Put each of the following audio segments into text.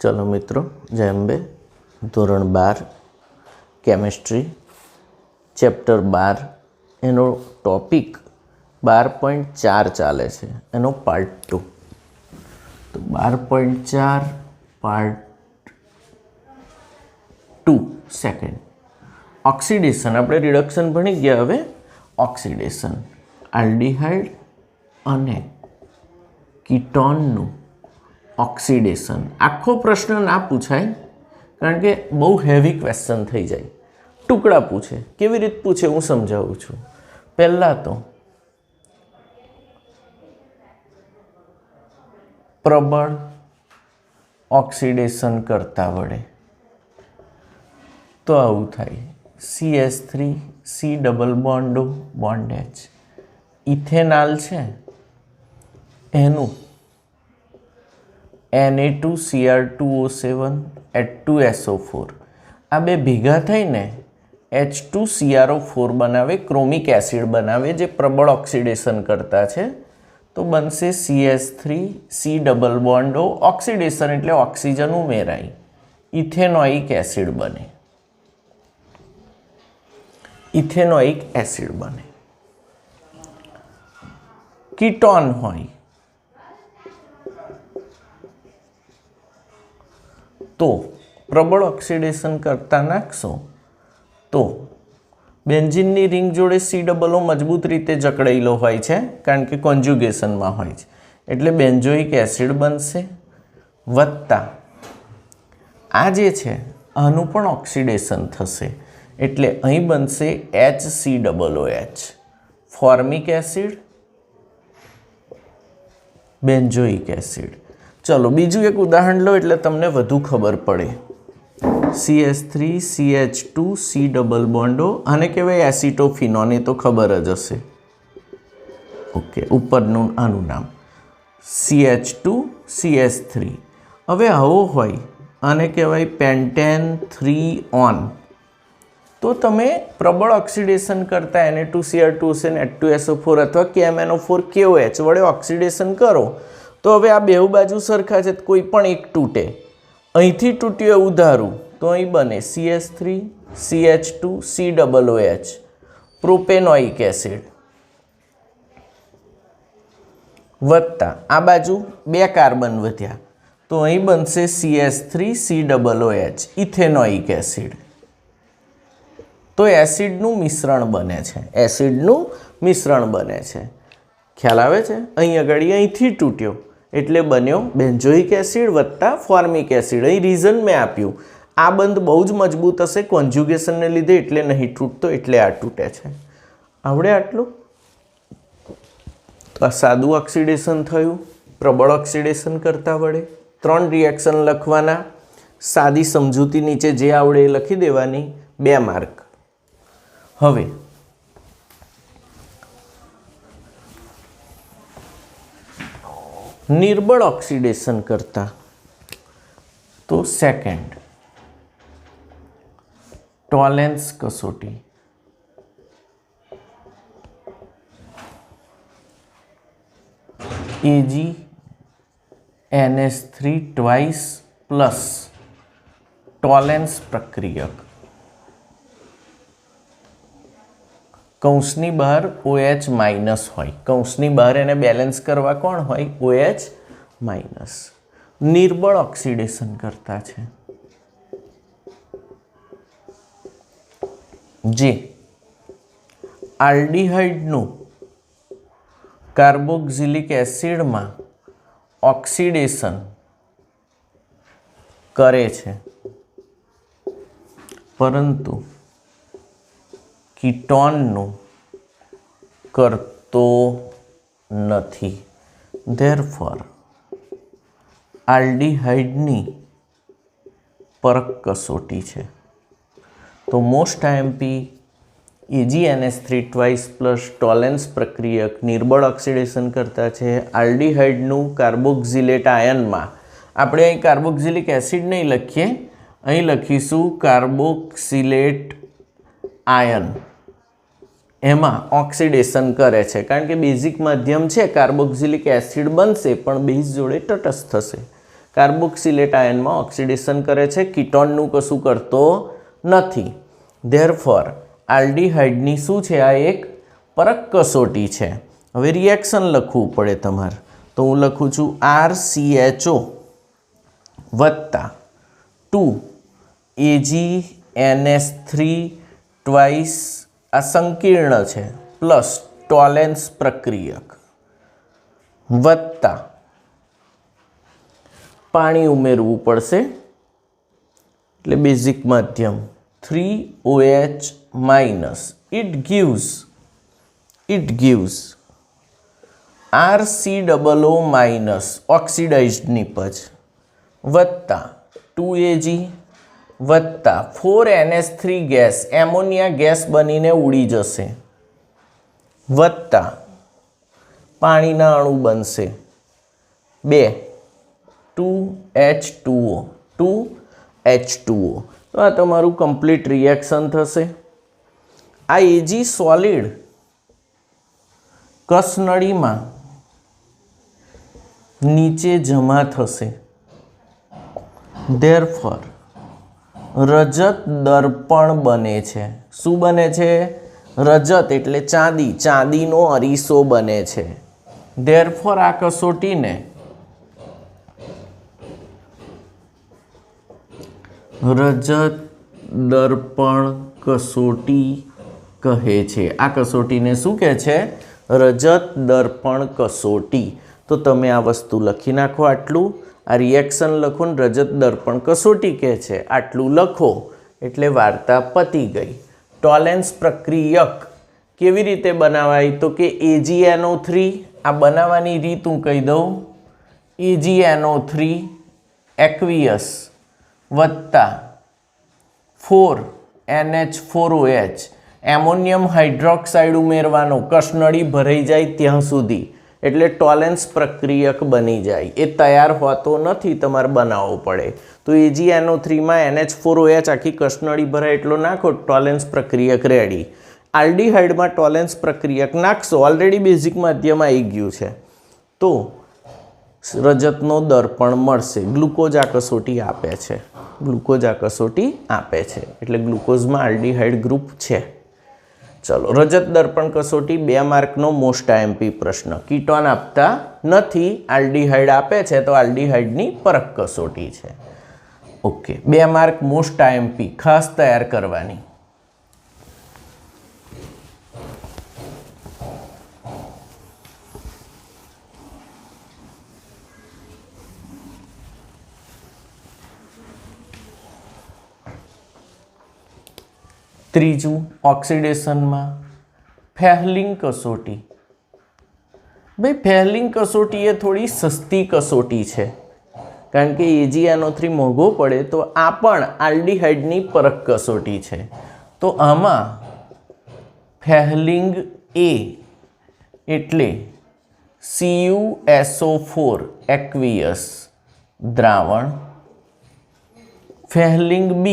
चलो मित्रों, जय अंबे। धोरण 12 केमिस्ट्री चैप्टर 12 एनो टॉपिक 12.4 चाले छे, एनो पार्ट 2। तो 12.4 पार्ट 2 सेकंड ऑक्सीडेशन। आपणे रिडक्शन भणी गया। हवे ऑक्सीडेशन आल्डिहाइड अने कीटोननु ऑक्सीडेशन। आखो प्रश्न ना पूछाय कारण के बहु हेवी क्वेश्चन थई जाए। टुकड़ा पूछे, केवी रीत पूछे हूँ समझावुं छुं। पहला तो प्रबल ऑक्सीडेशन करता वडे तो आवुं थाय। CH3 C double bond O bond H ethanol छे एनु Na2Cr2O7 H2SO4 आ बे भेगा थईने H2CrO4 बनावे, क्रोमिक एसिड बनावे, जे प्रबल ऑक्सीडेशन करता छे। तो बनशे CH3 C double bond O। Oxidation एटले ऑक्सीजन उमेराय, इथेनोइक एसिड बने। इथेनोइक एसिड बने। कीटोन होय तो प्रबल ऑक्सीडेशन करता नाखशो तो बेन्जीननी रिंग जोड़े C डबल O मजबूत रीते जकड़ेलो होय छे, कारण के कोन्जुगेशन में होय छे, एटले बेन्जोइक एसिड बनशे। वत्ता आ जे छे आनुं पण ऑक्सीडेशन थशे, एटले अहीं बनशे HCOOH फॉर्मिक एसिड बेन्जोइक एसिड। चलो बीजू एक उदाहरण लो एटले तमने वधु खबर पड़े। CH3 CH2 C double bond O आने कहेवाय एसिटोफिनोन, ए तो खबर ज हशे। ओके, उपरनुं आनुं नाम CH2 CH3। हवे आवो होय आने कहेवाय पेंटेन 3 तो तमे प्रबल ऑक्सीडेशन करता Na2Cr2O7 H2SO4 अथवा KMnO4 KOH वडे ऑक्सीडेशन करो तो हवे आ बेउ बाजू सरखा छे, कोई पण एक तूटे। અહીંથી તૂટ્યું એવું ધારું તો અહીં બને CH3 CH2 COOH propanoic acid વત્તા આ બાજુ બે કાર્બન વધ્યા તો અહીં બનશે CH3 COOH ઇથેનોઇક એસિડ। તો એસિડનું મિશ્રણ બને છે, એસિડનું મિશ્રણ બને છે। ખ્યાલ આવે છે? અહીં આગળ અહીંથી તૂટ્યો એટલે બન્યો બેન્જોઇક એસિડ વત્તા ફોર્મિક એસિડ। અહીં રીઝન મેં આપ્યું, આ બંધ બહુ જ મજબૂત હશે કોન્જ્યુગેશનને લીધે, એટલે નહીં તૂટતો, એટલે આ તૂટે છે। આવડે આટલું? તો આ સાદું ઓક્સિડેશન થયું પ્રબળ ઓક્સિડેશન કરતા વડે। 3 રિએક્શન લખવાના, સાદી સમજૂતી નીચે જે આવડે એ લખી દેવાની, 2 માર્ક। હવે निर्बल ऑक्सीडेशन करता तो सेकंड टॉलेंस कसोटी। AgNH3 ट्वाइस प्लस टॉलेंस प्रक्रियक कौंसनी बहार OH माइनस होय, कौंसनी बहार एने बेलेंस करवा कोण होय? OH minus. निर्बल ऑक्सीडेशन करता छे जे आल्डिहाइडनु कार्बोक्सिलिक एसिड में ऑक्सीडेशन करे छे, परंतु कीटोननु करतो नथी। देयरफॉर आल्डिहाइडनी परख कसोटी छे। तो most IMP AgNH3 twice plus Tollens प्रक्रियक निर्बल ऑक्सीडेशन करता छे आल्डिहाइडनु कार्बोक्सिलेट आयन में। आपणे અહીં कार्बोक्सिलिक एसिड नहीं लखीए, અહીં લખીશું कार्बोक्सिलेट आयन। एमां ऑक्सीडेशन करे छे, कारण के बेजिक माध्यम छे, कार्बोक्सिलिक एसिड बनशे पण बेઝ जोड़े तटस्थ थशे। કાર્બોક્સિલેટ આયનમાં ઓક્સિડેશન કરે છે, કીટોનનું કશું કરતો નથી. ધેરફોર આલ્ડીહાઇડની શું છે? આ એક પરખ કસોટી છે. હવે રિએક્શન લખવું પડે તમારે, તો હું લખું છું RCHO વત્તા 2AgNS3 ટ્વાઇસ, આ સંકીર્ણ છે, પ્લસ ટોલેન્સ પ્રક્રિયક વત્તા પાણી ઉમેરવું પડશે એટલે બેઝિક માધ્યમ 3OH minus. It gives RCOO minus oxidised નિપજ વત્તા 2Ag વત્તા 4NH3 ગેસ, એમોનિયા ગેસ બનીને ઉડી જશે, વત્તા પાણીના અણુ બનશે 2 2H2O. તો આ તમારું કમ્પ્લીટ રિએક્શન થશે. આ Ag સોલિડ કસનળીમાં નીચે જમા થશે. ધેરફોર રજત દર્પણ બને છે. શું બને છે? રજત એટલે ચાંદી, ચાંદીનો અરીસો બને છે. ધેરફોર આ કસોટીને રજત દર્પણ કસોટી કહે છે. આ કસોટીને શું કહે છે? રજત દર્પણ કસોટી. તો તમે આ વસ્તુ લખી નાખો, આટલું આ રિએક્શન લખો ને રજત દર્પણ કસોટી કહે છે આટલું લખો એટલે વાર્તા પતી ગઈ. ટોલેન્સ પ્રક્રિયક કેવી રીતે બનાવાય? તો કે AgNO3, આ બનાવવાની રીત હું કહી દઉં. AgNO3 એક્વિયસ વત્તા 4NH4OH, એમોનિયમ હાઇડ્રોક્સાઇડ ઉમેરવાનો કસનળી ભરાઈ જાય ત્યાં સુધી, એટલે ટોલેન્સ પ્રક્રિયક બની જાય. એ તૈયાર હોતો નથી, તમારે બનાવવો પડે. તો AgNO3માં NH4OH આખી કસનળી ભરાય એટલો નાખો, ટોલેન્સ પ્રક્રિયક રેડી. આલ્ડીહાઇડમાં ટોલેન્સ પ્રક્રિયક નાખશો, ઓલરેડી બેઝિક માધ્યમ આવી ગયું છે, તો રજતનો દર્પણ મળશે. ગ્લુકોઝ આ કસોટી આપે છે, એટલે ગ્લુકોઝમાં આલ્ડીહાઇડ ગ્રુપ છે. ચલો, રજત દર્પણ કસોટી 2 માર્કનો મોસ્ટ આઈએમપી પ્રશ્ન. કીટોન આપતા નથી, આલ્ડીહાઇડ આપે છે, તો આલ્ડીહાઇડની પરખ કસોટી છે. ઓકે, 2 માર્ક મોસ્ટ આઈએમપી ખાસ તૈયાર કરવાની. ત્રીજું, ઓક્સિડેશનમાં ફેહલિંગ કસોટી. ભાઈ ફેહલિંગ કસોટી એ થોડી સસ્તી કસોટી છે, કારણ કે AgNO3 મોંઘો પડે, તો આ પણ આલ્ડીહાઇડની પરખ કસોટી છે. તો આમાં ફેહલિંગ A એટલે CuSO4 એક્વિયસ દ્રાવણ, ફેહલિંગ B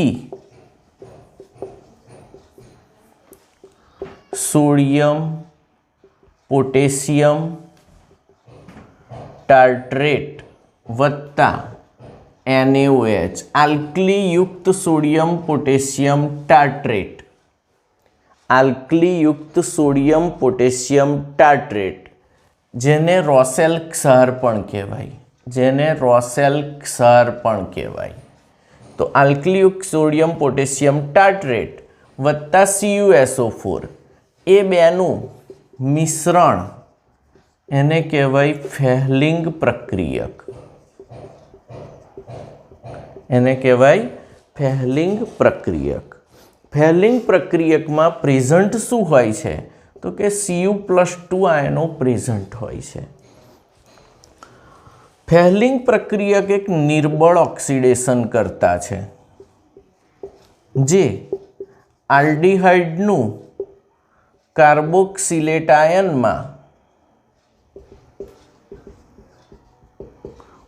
સોડિયમ પોટેશિયમ ટાર્ટ્રેટ વત્તા NaOH, આલ્કલીયુક્ત સોડિયમ પોટેશિયમ ટાર્ટ્રેટ, જેને રોસેલ ક્ષાર પણ કહેવાય. તો આલ્કલીયુક્ત સોડિયમ પોટેશિયમ ટાર્ટ્રેટ વત્તા CuSO4, એ બેનું મિશ્રણ એને કહેવાય ફેહલિંગ પ્રક્રિયક. ફેહલિંગ પ્રક્રિયકમાં પ્રેઝન્ટ શું હોય છે? તો કે Cu+2 આયનો પ્રેઝન્ટ હોય છે. ફેહલિંગ પ્રક્રિયક એક નિર્બળ ઓક્સિડેશન કરતા છે, જે આલ્ડીહાઇડનું કાર્બોક્સિલેટ આયનમાં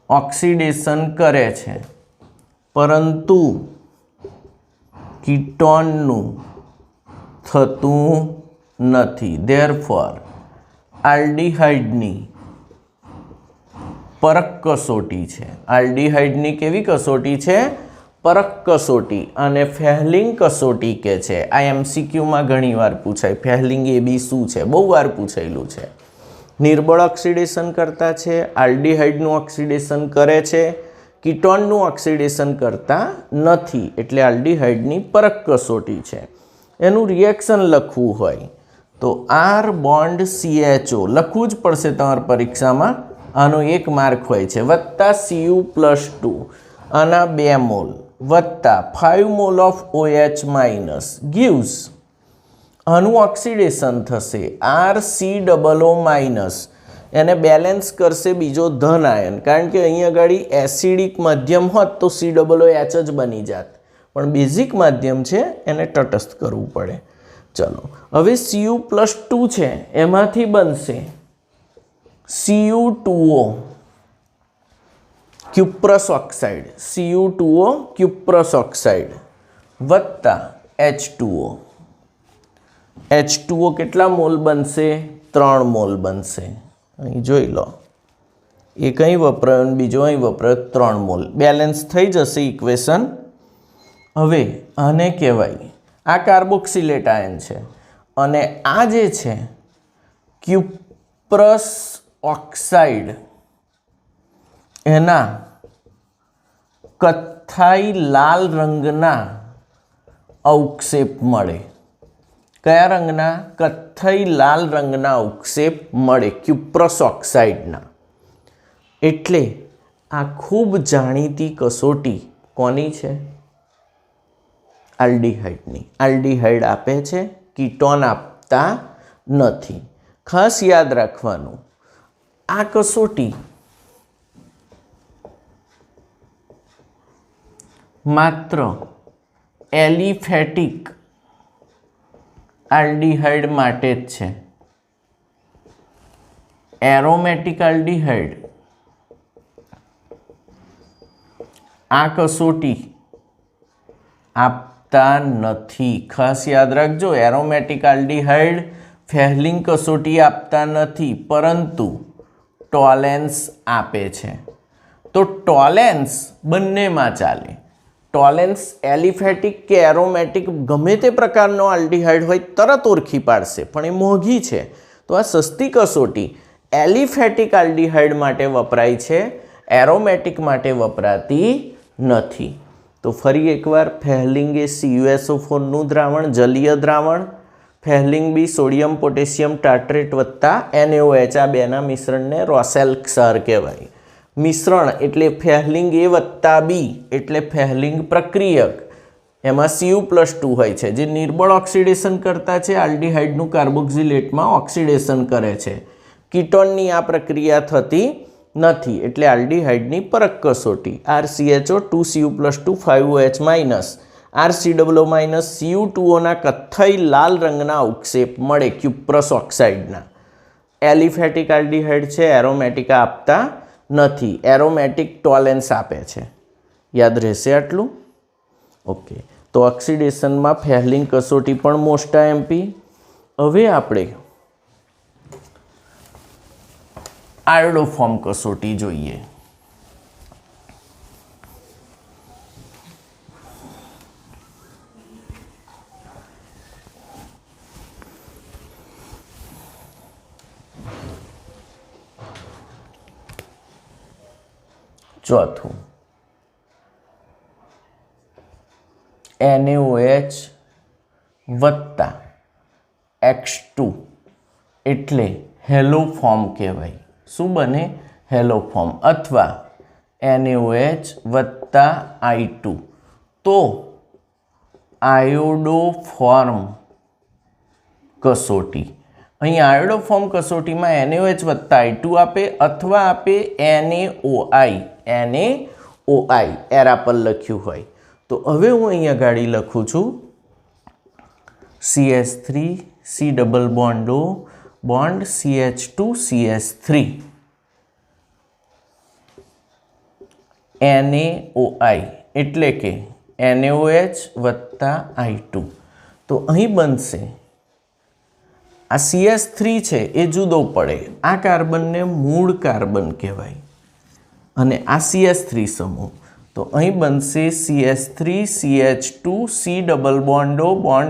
ઓક્સિડેશન કરે છે, પરંતુ કીટોનનું થતું નથી. ધેરફોર આલ્ડીહાઇડની પરખ કસોટી છે. આલ્ડીહાઇડની કેવી કસોટી છે? પરખ કસોટી. અને ફેહલિંગ કસોટી કે છે. આ એમસીક્યુમાં ઘણીવાર પૂછાય. ફેહલિંગ એ બી શું છે? બહુ વાર પૂછાયેલું છે. નિર્બળ ઓક્સિડેશન કરતા છે, આલ્ડીહાઇડનું ઓક્સિડેશન કરે છે, કીટોનનું ઓક્સિડેશન કરતા નથી, એટલે આલ્ડીહાઇડની પરખ કસોટી છે. એનું રિએક્શન લખવું હોય તો R બોન્ડ CHO લખવું જ પડશે તમારી પરીક્ષામાં. આનો 1 માર્ક હોય છે, વત્તા Cu+2 આના 2 મોલ વત્તા 5 mall of OH minus gives આનું ઓક્સિડેશન થશે RCOO માઇનસ. એને બેલેન્સ કરશે બીજો ધન આયન, કારણ કે અહીં આગળ એસિડિક માધ્યમ હોત તો COOH જ બની જાત, પણ બેઝિક માધ્યમ છે એને તટસ્થ કરવું પડે. ચલો હવે Cu+2 છે એમાંથી બનશે Cu2O cuprous oxide, Cu2O cuprous oxide વત્તા H2O. H2O કેટલા મોલ બનશે? 3 મોલ બનશે. અહીં જોઈ લો, એક અહીં વપરાયો અને બીજો અહીં વપરાયો, 3 મોલ. બેલેન્સ થઈ જશે ઇક્વેશન. હવે આને કહેવાય, આ કાર્બોક્સિલેટ આયન છે અને આ જે છે ક્યુપ્રસ ઓક્સાઇડ, એના કથ્થાઈ લાલ રંગના અવક્ષેપ મળે. કયા રંગના? કથ્થઈ લાલ રંગના અવક્ષેપ મળે ક્યુપ્રસ ઓક્સાઇડના. એટલે આ ખૂબ જાણીતી કસોટી કોની છે? આલ્ડીહાઇડની. આલ્ડીહાઇડ આપે છે, કીટોન આપતા નથી. ખાસ યાદ રાખવાનું, આ કસોટી માત્ર એલિફેટિક આલ્ડીહાઇડ માટે જ છે. એરોમેટિક આલ્ડીહાઇડ આ કસોટી આપતા નથી. ખાસ યાદ રાખજો, એરોમેટિક આલ્ડીહાઇડ ફેહલિંગ કસોટી આપતા નથી, પરંતુ ટોલેન્સ આપે છે. તો ટોલેન્સ બંનેમાં ચાલે. ટોલેન્સ એલિફેટિક કે એરોમેટિક ગમે તે પ્રકારનો આલ્ડીહાઇડ હોય તરત ઓળખી પાડશે, પણ એ મોંઘી છે. તો આ સસ્તી કસોટી એલિફેટિક આલ્ડીહાઇડ માટે વપરાય છે, એરોમેટિક માટે વપરાતી નથી. તો ફરી એકવાર, ફેહલિંગ એ CuSO4નું દ્રાવણ, જલીય દ્રાવણ. ફેહલિંગ બી સોડિયમ પોટેશિયમ ટાર્ટ્રેટ વત્તા NaOH, આ બેના મિશ્રણને રોસેલ ક્ષાર કહેવાય. મિશ્રણ એટલે ફેહલિંગ A વત્તા B એટલે ફેહલિંગ પ્રક્રિયક. એમાં Cu+2 હોય છે, જે નિર્બળ ઓક્સિડેશન કરતા છે, આલ્ડીહાઇડનું કાર્બોક્સિલેટમાં ઓક્સિડેશન કરે છે. કીટોનની આ પ્રક્રિયા થતી નથી, એટલે આલ્ડીહાઇડની પરખ કસોટી RCHO 2Cu+2 5OH minus RCOO minus Cu2O કથ્થઈ લાલ રંગના અવક્ષેપ મળે ક્યુપ્રસ ઓક્સાઇડના. એલિફેટિક આલ્ડીહાઇડ છે, એરોમેટિક આપતા નથી. એરોમેટિક ટોલેન્સ આપે છે. યાદ રહેશે આટલું? ઓકે. તો ઓક્સિડેશનમાં ફેહલિંગ કસોટી પણ મોસ્ટ આઈએમપી. હવે આપણે આયોડોફોર્મ કસોટી જોઈએ. ચોથું, NaOH વત્તા X2 એટલે હેલો ફોર્મ કહેવાય. શું બને? Hello form. અથવા NaOH વત્તા I2 તો આયોડોફોર્મ કસોટી. અહીં આયોડોફોર્મ કસોટીમાં NaOH વત્તા I2 આપે અથવા આપે NaOI. એરા પર લખ્યું હોય તો હવે હું અહીંયા ગાડી લખું છું CH3 C double bond O bond CH2 CH3 NaOI એટલે કે NaOH વત્તા I2. તો અહીં બનશે, આ CH3 છે એ જુદો પડે. આ કાર્બનને મૂળ કાર્બન કહેવાય. અને આ CH3 સમૂહ, તો અહીં બનશે CH3 CH2 C double bond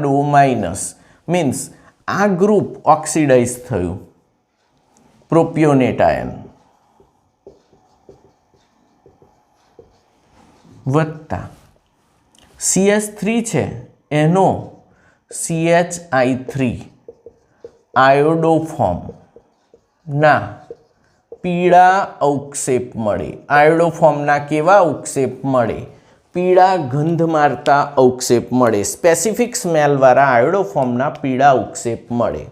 O minus, means આ ગ્રુપ ઓક્સિડાઇઝ થયું, પ્રોપિયોનેટ આયન વત્તા CH3 છે એનો CHI3 આયોડોફોર્મ ના પીળા અવક્ષેપ મળે. આયોડોફોર્મના કેવા અવક્ષેપ મળે? પીળા ગંધ મારતા અવક્ષેપ મળે. સ્પેસિફિક સ્મેલવાળા આયોડોફોર્મના પીળા અવક્ષેપ મળે.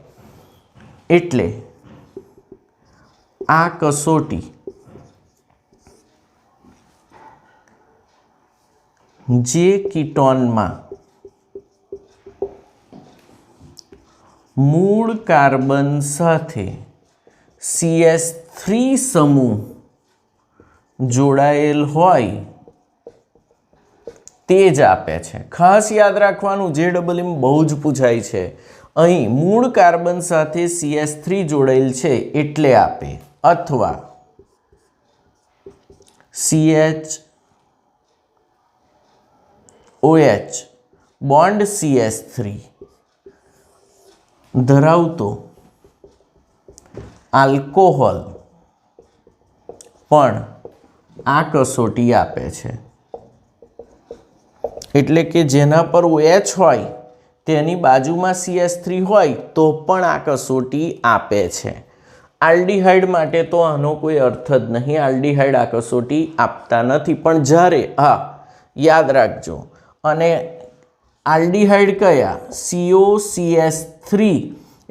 એટલે આ કસોટી જે કીટોનમાં મૂળ કાર્બન સાથે CH3 સમૂહ જોડાયેલ હોય તે જ આપે છે. ખાસ યાદ રાખવાનું, જે ડબલ એમ બહુ જ પૂછાય છે. અહીં મૂળ કાર્બન સાથે CH3 જોડાયેલ છે એટલે આપે, અથવા CHOH બોન્ડ CH3 ધરાવતો આલ્કોહોલ પણ આ કસોટી આપે છે. એટલે કે જેના પર OH હોય તેની બાજુમાં CH3 હોય તો પણ આ કસોટી આપે છે. આલ્ડીહાઇડ માટે તો આનો કોઈ અર્થ જ નહીં. આલ્ડીહાઇડ આ કસોટી આપતા નથી. પણ જ્યારે યાદ રાખજો, અને આલ્ડીહાઇડ કયા? COCH3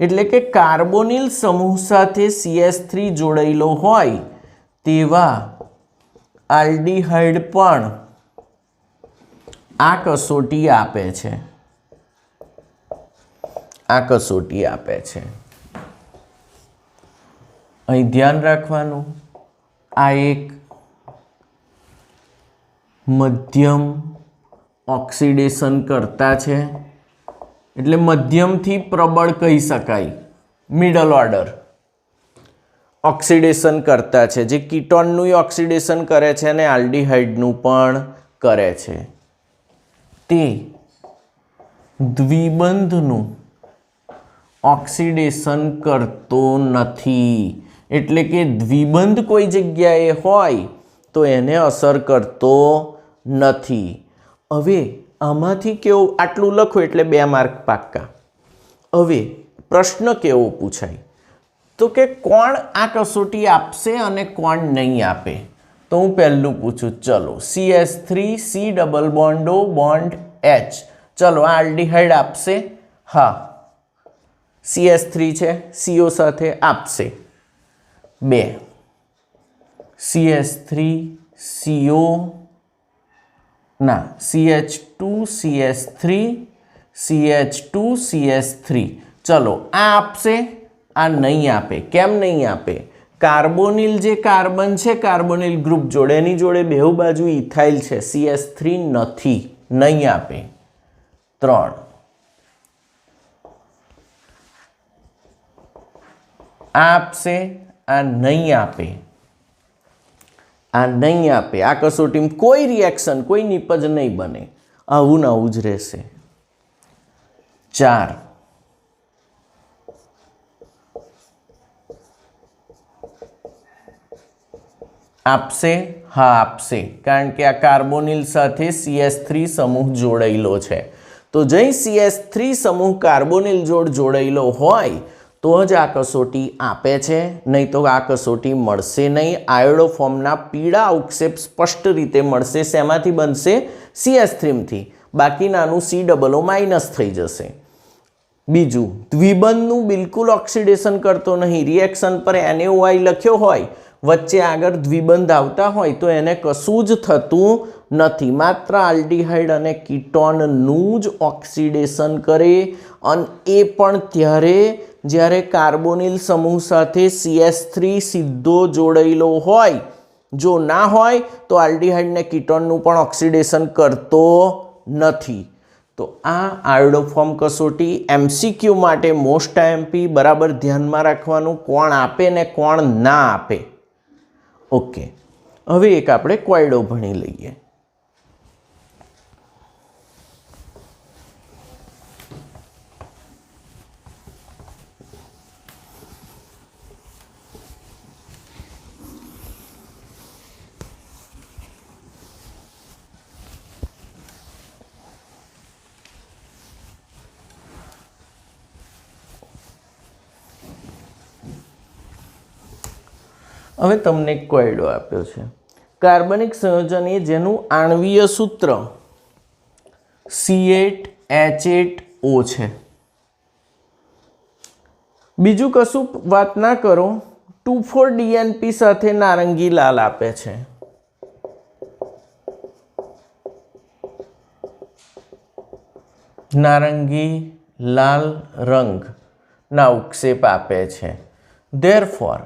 એટલે કે કાર્બોનિલ સમૂહ સાથે CH3 જોડાયેલો હોય તેવા આલ્ડીહાઇડ પણ આ કસોટી આપે છે. આ કસોટી આપે છે. અહીં ધ્યાન રાખવાનું, આ એક મધ્યમ ઓક્સિડેશન કરતા છે, એટલે મધ્યમથી પ્રબળ કહી શકાય. મિડલ ઓર્ડર ઓક્સિડેશન કરતા છે, જે કીટોનનું ઓક્સિડેશન કરે છે અને આલ્ડીહાઇડનું પણ કરે છે. તે દ્વિબંધનું ઓક્સિડેશન કરતો નથી. એટલે કે દ્વિબંધ કોઈ જગ્યાએ હોય તો એને અસર કરતો નથી. હવે આમાંથી કેવું, આટલું લખો એટલે 2 માર્ક પાક્કા. હવે પ્રશ્ન કેવો પૂછાય? તો કે કોણ આ કસોટી આપશે અને કોણ નહીં આપે? તો હું પહેલું પૂછું. ચલો, CH3 C double bond O bond H. ચલો, આ આલ્ડીહાઇડ આપશે? હા, CH3 છે, CO સાથે આપશે. 2 CH3 CO ના CH2 CH3 CH2 CH3. ચલો, આ આપશે, આ નહીં આપે. કેમ નહીં આપે? કાર્બોનિલ જે કાર્બન છે કાર્બોનિલ ગ્રુપ જોડે, એની જોડે બેઉ બાજુ ઇથાઇલ છે, CH3 નથી, નહીં આપે. 3 આ આપશે, આ નહીં આપે. આ નહીં આપે. આ કસોટીમાં કોઈ રિએક્શન, કોઈ નિપજ નહીં બને. આવું ને આવું જ રહેશે. 4 આપશે? હા, આપશે, કારણ કે આ કાર્બોનિલ સાથે CH3 સમૂહ જોડાયેલો છે. તો જઈ CH3 સમૂહ કાર્બોનિલ જોડ જોડાયેલો હોય તો જ આ કસોટી આપે છે, નહીં તો આ કસોટી મળશે નહીં. આયોડોફોર્મના પીળા અવક્ષેપ સ્પષ્ટ રીતે મળશે. શેમાંથી બનશે? CH3થી. બાકી નાનું COO માઇનસ થઈ જશે. બીજું, દ્વિબંધનું બિલકુલ ઓક્સિડેશન કરતો નહીં. રિએક્શન પર NaOI લખ્યો હોય, વચ્ચે આગળ દ્વિબંધ આવતા હોય તો એને કશું જ થતું નથી. માત્ર આલ્ડીહાઇડ અને કીટોનનું જ ઓક્સિડેશન કરે, અને એ પણ ત્યારે જ્યારે કાર્બોનિલ સમૂહ સાથે CH3 સીધો જોડાયેલો હોય. જો ના હોય તો આલ્ડીહાઇડ ને કીટોનનું પણ ઓક્સિડેશન કરતો નથી. તો આ આયોડોફોર્મ કસોટી MCQ માટે મોસ્ટ IMP બરાબર ધ્યાનમાં રાખવાનું, કોણ આપે ને કોણ ના આપે. ઓકે, હવે એક આપણે કોયડો ભણી લઈએ. હવે તમને એક કોયડો આપ્યો છે. કાર્બનિક સંયોજન એ જેનું આણ્વીય સૂત્ર C8H8O છે. બીજું કશું વાત ના કરો, 2,4-DNP સાથે નારંગી લાલ આપે છે. નારંગી લાલ રંગના ઉક્ષેપ આપે છે. ધેરફોર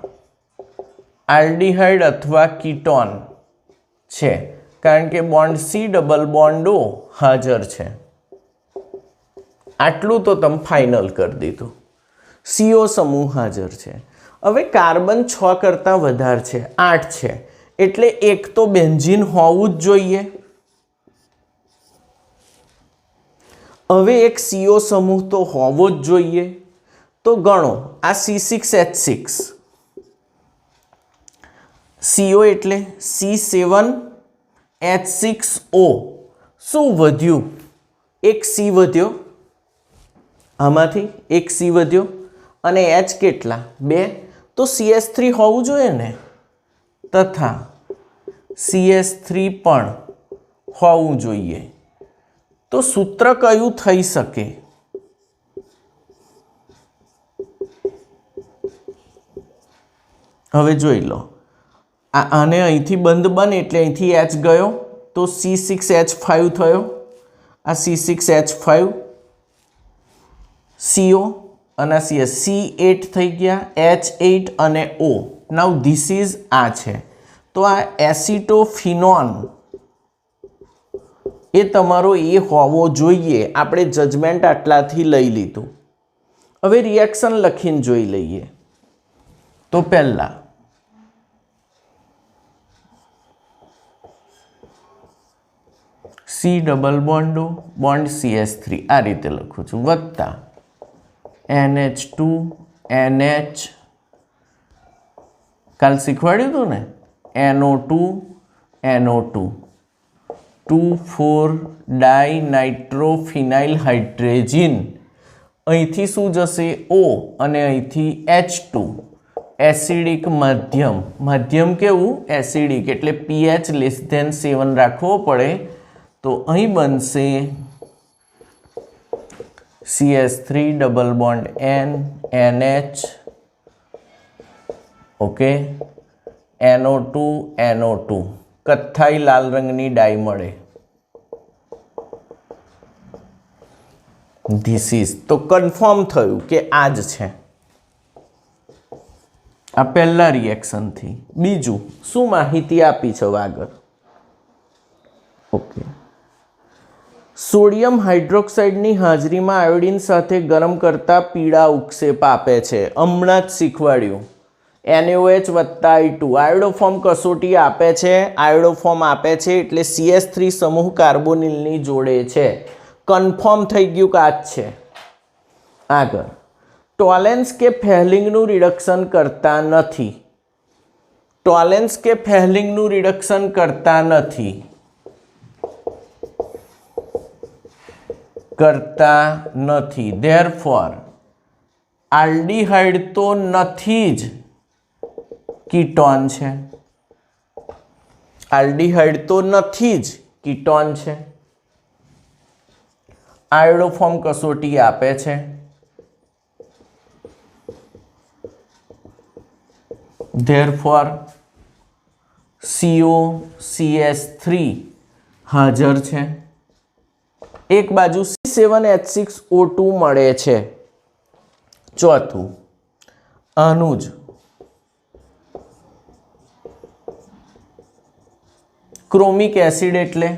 આલ્ડિહાઇડ અથવા કીટોન છે, કારણ કે bond C double bond O હાજર છે. આટલું તો તમે ફાઇનલ કરી દીધું. CO સમૂહ હાજર છે. હવે કાર્બન 6 કરતાં વધારે છે, 8 છે, એટલે એક તો બેન્ઝીન હોવું જ જોઈએ. હવે એક CO સમૂહ તો હોવો જ જોઈએ. તો ગણો આ C6H6, CO એટલે C7H6O. શું વધ્યું? એક C વધ્યો, આમાંથી એક C વધ્યો, અને H કેટલા? 2. તો CH3 હોવું જોઈએ ને, તથા CH3 પણ હોવું જોઈએ. તો સૂત્ર કયું થઈ શકે? હવે જોઈ લો. આને અહીંથી બંધ બને એટલે અહીંથી H ગયો તો C6H5 થયો. આ C6H5 CO અને C8 થઈ ગયા, H8 અને O. નાઉ ધીસ ઇઝ આ છે. તો આ એસિટોફિનોન એ તમારો એ હોવો જોઈએ. આપણે જજમેન્ટ આટલાથી લઈ લીધું. હવે રિએક્શન લખીને જોઈ લઈએ. તો પહેલાં C double bond O bond CH3 આ રીતે લખું છું, વત્તા NH2 NH, કાલ શીખવાડ્યું હતું ને, NO2 NO2, 2,4-ડાયનાઇટ્રોફિનાઇલ હાઇડ્રેજિન. અહીંથી શું જશે? O, અને અહીંથી H2. એસિડિક માધ્યમ. માધ્યમ કેવું? એસિડિક, એટલે pH <7 રાખવો પડે. તો અહીં બનશે CH3 double bond N NH, okay, NO2 NO2, કથ્થાઈ લાલ રંગની ડાય મળે. ધીસ ઇઝ, તો કન્ફર્મ થયું કે આ જ છે. આ પહેલા રિએક્શનથી. બીજું શું માહિતી આપી છે આગળ? ઓકે, સોડિયમ હાઇડ્રોક્સાઇડની હાજરીમાં આયોડિન સાથે ગરમ કરતા પીળા ઉક્ષેપ આપે છે. હમણાં જ શીખવાડ્યું. NaOH વત્તા I2 આયોડોફોર્મ કસોટી આપે છે. આયોડોફોર્મ આપે છે એટલે CH3 સમૂહ કાર્બોનિલની જોડે છે. કન્ફર્મ થઈ ગયું કે આ જ છે. આગળ ટોલેન્સ કે ફેહલિંગનું રિડક્શન કરતા નથી. ટોલેન્સ કે ફેહલિંગનું રિડક્શન કરતા નથી. ધેરફોર આલ્ડિહાઇડ તો નથી જ, કીટોન છે. આલ્ડિહાઇડ તો નથી જ, કીટોન છે. આયોડોફોર્મ કસોટી આપે છે. ધેરફોર CO CH3 હાજર છે. એક બાજુ C7H6O2 મળે છે. ચોથું આનું જ ક્રોમિક એસિડ એટલે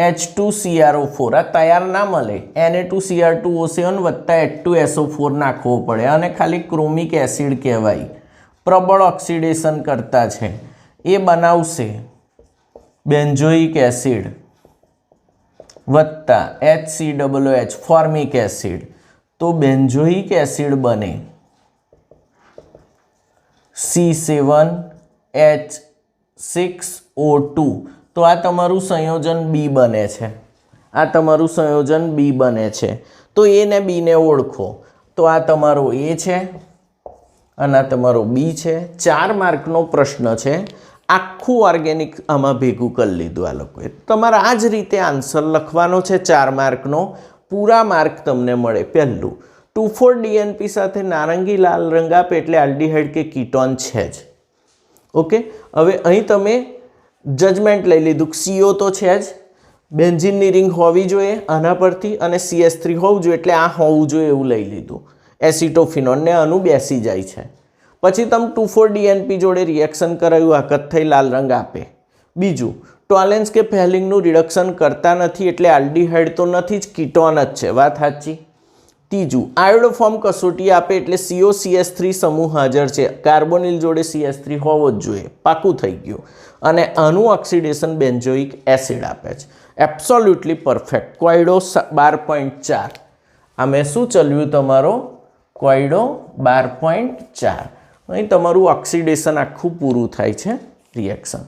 H2CrO4. આ તૈયાર ના મળે. Na2Cr2O7 વત્તા H2SO4 નાખવો પડે અને ખાલી ક્રોમિક એસિડ કહેવાય. પ્રબળ ઓક્સિડેશન કરતા છે એ બનાવશે બેન્ઝોઇક એસિડ વત્તા HCOOH ફોર્મિક એસિડ, તો બેન્ઝોઇક એસિડ બને C7H6O2. તો આ તમારું સંયોજન બી બને છે, આ તમારું સંયોજન બી બને છે. તો એ ને બી ને ઓળખો. તો આ તમારો એ છે અને આ તમારો બી છે. 4 માર્કનો પ્રશ્ન છે. આખું ઓર્ગેનિક આમાં ભેગું કરી લીધું આ લોકોએ. તમારે આ જ રીતે આન્સર લખવાનો છે 4 માર્કનો. પૂરા માર્ક તમને મળે. પહેલું 2,4-DNP સાથે નારંગી લાલ રંગ આપે એટલે આલ્ડીહાઇડ કે કીટોન છે જ. ઓકે, હવે અહીં તમે જજમેન્ટ લઈ લીધું. CO તો છે જ, બેન્ઝીનની રિંગ હોવી જોઈએ આના પરથી, અને CH3 હોવું જોઈએ એટલે આ હોવું જોઈએ એવું લઈ લીધું. એસિટોફિનોન ને આનું બેસી જાય છે. પછી તમે 2,4-DNP જોડે રિએક્શન કરાયું, આકત થઈ લાલ રંગ આપે. બીજું, ટોલેન્સ કે ફેલિંગનું રિડક્શન કરતા નથી એટલે આલ્ડીહાઇડ તો નથી જ, કીટોન જ છે. વાત સાચી. ત્રીજું, આયોડોફોર્મ કસોટી આપે એટલે COCH3 સમૂહ હાજર છે. કાર્બોનિલ જોડે CH3 હોવો જ જોઈએ. પાકું થઈ ગયું. અને આનું ઓક્સિડેશન બેન્ઝોઇક એસિડ આપે છે. Absolutely perfect. કોયડો 12.4. આ મેં શું ચલ્યું તમારો? કોયડો 12.4. અહીં તમારું ઓક્સિડેશન આખું પૂરું થાય છે રિએક્શન.